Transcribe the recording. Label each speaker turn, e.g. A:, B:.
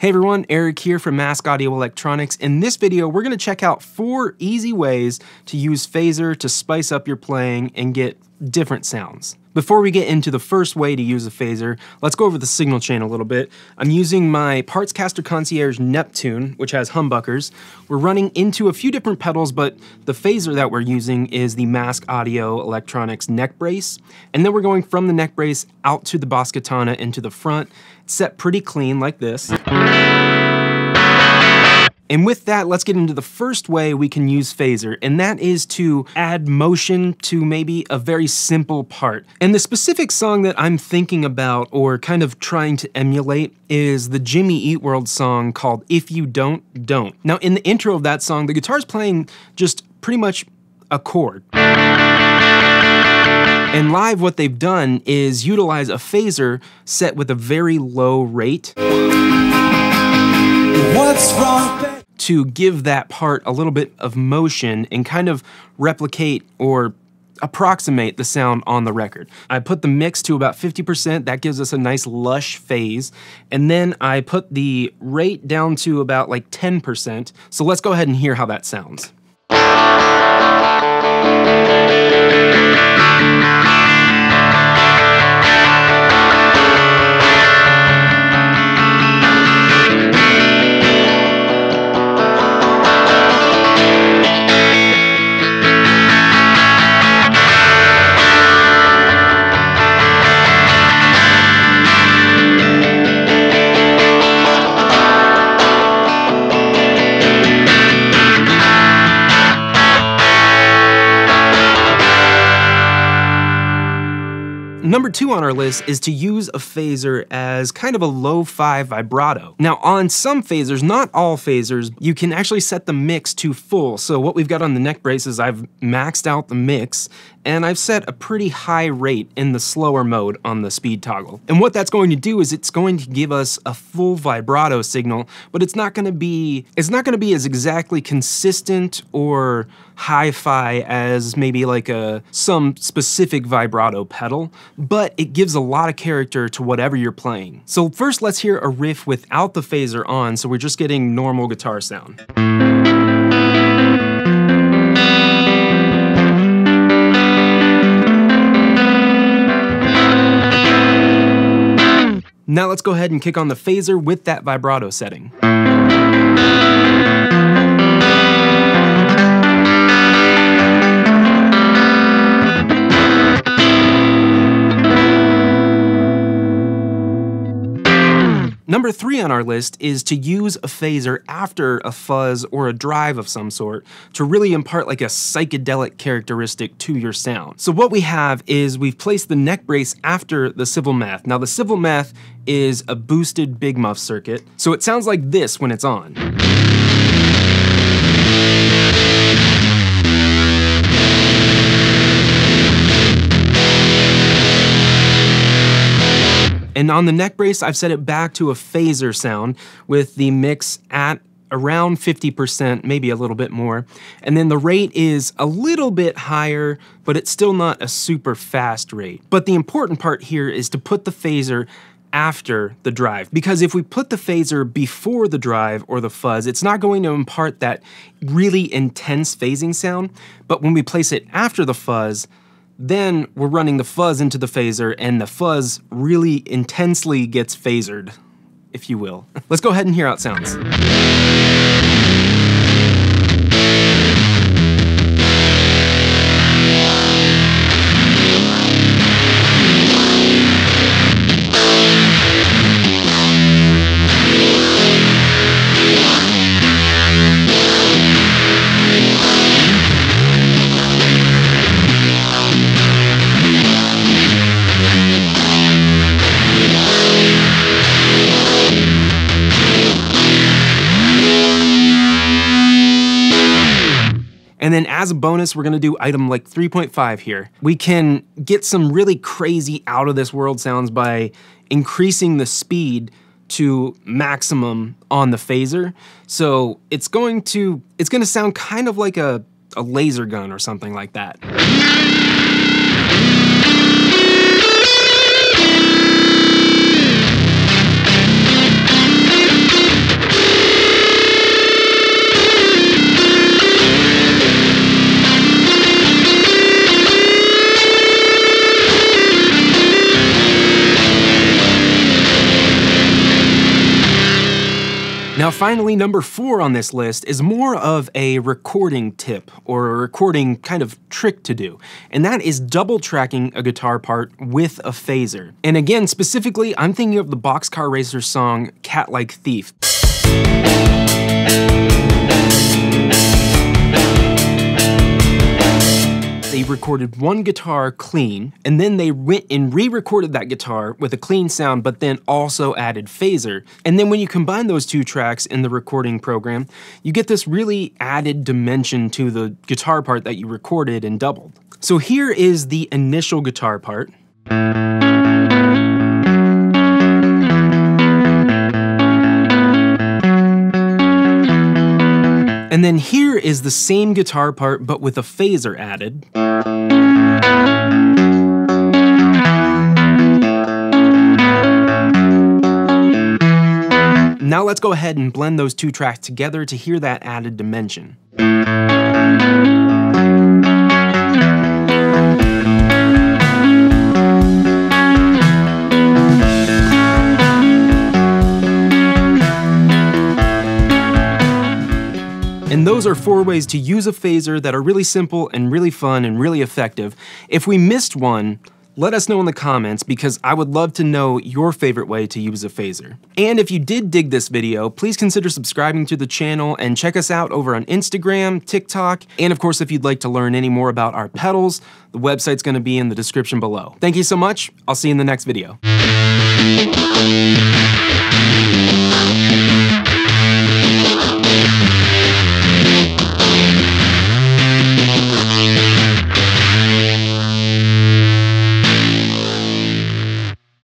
A: Hey everyone, Eric here from Mask Audio Electronics. In this video, we're going to check out 4 easy ways to use phaser to spice up your playing and get different sounds. Before we get into the first way to use a phaser, let's go over the signal chain a little bit. I'm using my Partscaster Concierge Neptune, which has humbuckers. We're running into a few different pedals, but the phaser that we're using is the Mask Audio Electronics neck brace. And then we're going from the neck brace out to the Boss Katana into the front. It's set pretty clean like this. And with that, let's get into the first way we can use phaser, and that is to add motion to maybe a very simple part. And the specific song that I'm thinking about or kind of trying to emulate is the Jimmy Eat World song called If You Don't, Don't. Now in the intro of that song, the guitar's playing just pretty much a chord. And live what they've done is utilize a phaser set with a very low rate. What's wrong? To give that part a little bit of motion and kind of replicate or approximate the sound on the record. I put the mix to about 50%, that gives us a nice lush phase, and then I put the rate down to about like 10%, so let's go ahead and hear how that sounds. Number 2 on our list is to use a phaser as kind of a lo-fi vibrato. Now on some phasers, not all phasers, you can actually set the mix to full. So what we've got on the neck brace is I've maxed out the mix and I've set a pretty high rate in the slower mode on the speed toggle. And what that's going to do is it's going to give us a full vibrato signal, but it's not going to be as exactly consistent or hi-fi as maybe like some specific vibrato pedal, but it gives a lot of character to whatever you're playing. So first let's hear a riff without the phaser on, so we're just getting normal guitar sound. Now let's go ahead and kick on the phaser with that vibrato setting. Number 3 on our list is to use a phaser after a fuzz or a drive of some sort to really impart like a psychedelic characteristic to your sound. So what we have is we've placed the neck brace after the Civil Math. Now the Civil Math is a boosted big muff circuit, so it sounds like this when it's on. And on the neck brace, I've set it back to a phaser sound with the mix at around 50%, maybe a little bit more. And then the rate is a little bit higher, but it's still not a super fast rate. But the important part here is to put the phaser after the drive, because if we put the phaser before the drive or the fuzz, it's not going to impart that really intense phasing sound. But when we place it after the fuzz, then we're running the fuzz into the phaser, and the fuzz really intensely gets phasered, if you will. Let's go ahead and hear how it sounds. And then as a bonus, we're gonna do item like 3.5 here. We can get some really crazy out of this world sounds by increasing the speed to maximum on the phaser. So it's gonna sound kind of like a laser gun or something like that. Now finally, number 4 on this list is more of a recording tip or a recording kind of trick to do, and that is double tracking a guitar part with a phaser. And again, specifically, I'm thinking of the Boxcar Racer song Cat Like Thief. They recorded one guitar clean, and then they went and re-recorded that guitar with a clean sound, but then also added phaser. And then when you combine those two tracks in the recording program, you get this really added dimension to the guitar part that you recorded and doubled. So here is the initial guitar part. And then here is the same guitar part, but with a phaser added. Now let's go ahead and blend those two tracks together to hear that added dimension. And those are 4 ways to use a phaser that are really simple and really fun and really effective. If we missed one, let us know in the comments because I would love to know your favorite way to use a phaser. And if you did dig this video, please consider subscribing to the channel and check us out over on Instagram, TikTok, and of course if you'd like to learn any more about our pedals, the website's going to be in the description below. Thank you so much. I'll see you in the next video.